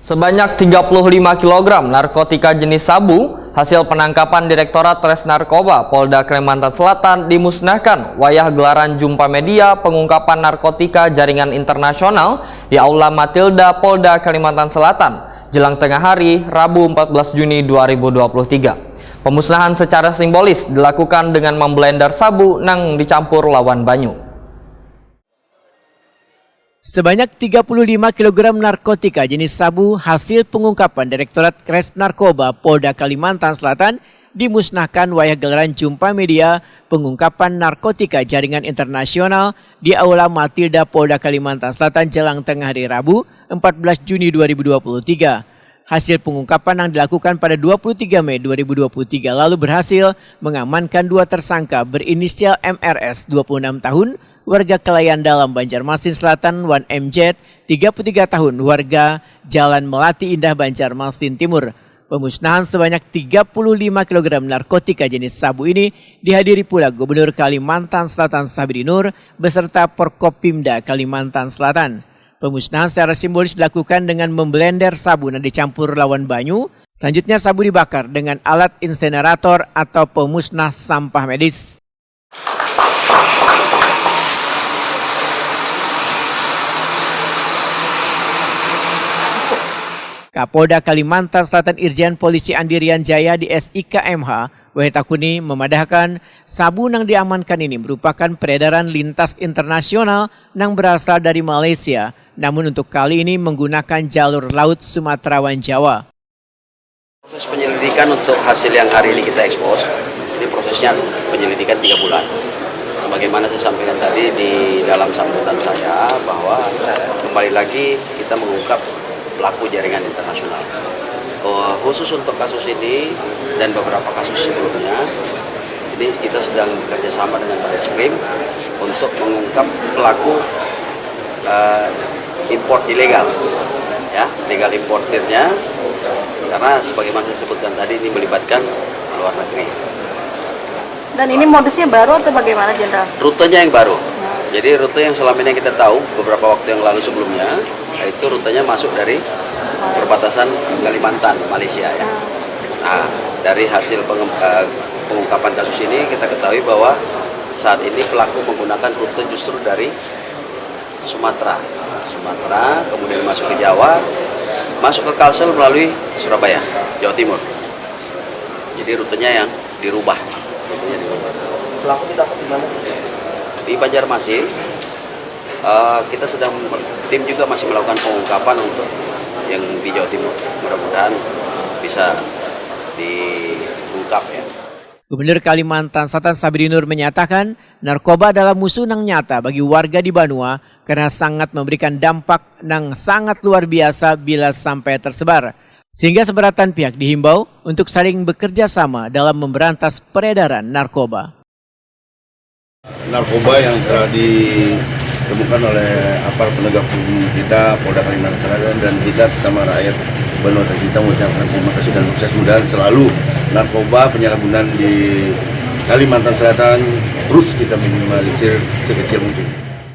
Sebanyak 35 kg narkotika jenis sabu hasil penangkapan Direktorat Res Narkoba Polda Kalimantan Selatan dimusnahkan wayah gelaran jumpa media pengungkapan narkotika jaringan internasional di Aula Matilda Polda Kalimantan Selatan jelang tengah hari Rabu 14 Juni 2023. Pemusnahan secara simbolis dilakukan dengan memblender sabu nang dicampur lawan banyu. Sebanyak 35 kg narkotika jenis sabu hasil pengungkapan Direktorat Res Narkoba Polda Kalimantan Selatan dimusnahkan wayah gelaran jumpa media pengungkapan narkotika jaringan internasional di Aula Matilda Polda Kalimantan Selatan jelang tengah hari Rabu 14 Juni 2023. Hasil pengungkapan yang dilakukan pada 23 Mei 2023 lalu berhasil mengamankan dua tersangka berinisial MRS 26 tahun warga Kelayan Dalam Banjarmasin Selatan, Wan MJ 33 tahun warga Jalan Melati Indah Banjarmasin Timur. Pemusnahan sebanyak 35 kg narkotika jenis sabu ini dihadiri pula Gubernur Kalimantan Selatan Sabri Nur beserta Porkopimda Kalimantan Selatan. Pemusnahan secara simbolis dilakukan dengan memblender sabu dan dicampur lawan banyu. Selanjutnya sabu dibakar dengan alat insenerator atau pemusnah sampah medis. Kapolda Kalimantan Selatan Irjen Polisi Andirian Jaya di SIKMH Wetakuni memadahkan sabu yang diamankan ini merupakan peredaran lintas internasional yang berasal dari Malaysia, namun untuk kali ini menggunakan jalur laut Sumatera Wan Jawa. Proses penyelidikan untuk hasil yang hari ini kita ekspos, ini prosesnya penyelidikan 3 bulan. Sebagaimana saya sampaikan tadi di dalam sambutan saya bahwa kembali lagi kita mengungkap pelaku jaringan internasional. Khusus untuk kasus ini dan beberapa kasus sebelumnya, ini kita sedang bekerja sama dengan Barreskrim untuk mengungkap pelaku import ilegal, ya, legal importernya, karena sebagaimana saya sebutkan tadi ini melibatkan luar negeri. Dan ini modusnya baru atau bagaimana, Jenderal? Rutenya yang baru. Jadi rute yang selama ini kita tahu beberapa waktu yang lalu sebelumnya, itu rutenya masuk dari perbatasan Kalimantan, Malaysia, ya. Nah, dari hasil pengungkapan kasus ini kita ketahui bahwa saat ini pelaku menggunakan rute justru dari Sumatera, kemudian masuk ke Jawa, masuk ke Kalsel melalui Surabaya, Jawa Timur. Jadi rutenya yang dirubah. Pelaku didapat di mana? Di Banjarmasin. Kita sedang, tim juga masih melakukan pengungkapan untuk yang di Jawa Timur. Mudah-mudahan bisa diungkap, ya. Gubernur Kalimantan Selatan Sabri Nur menyatakan narkoba adalah musuh yang nyata bagi warga di Banua karena sangat memberikan dampak yang sangat luar biasa bila sampai tersebar. Sehingga seberatan pihak dihimbau untuk saling bekerja sama dalam memberantas peredaran narkoba. Narkoba yang telah ditemukan oleh aparat penegak hukum kita, Polda Kalimantan Selatan, dan kita bersama rakyat Banua, kita mengucapkan terima kasih dan sukses. Mudah-mudahan selalu narkoba penyalahgunaan di Kalimantan Selatan terus kita minimalisir sekecil mungkin.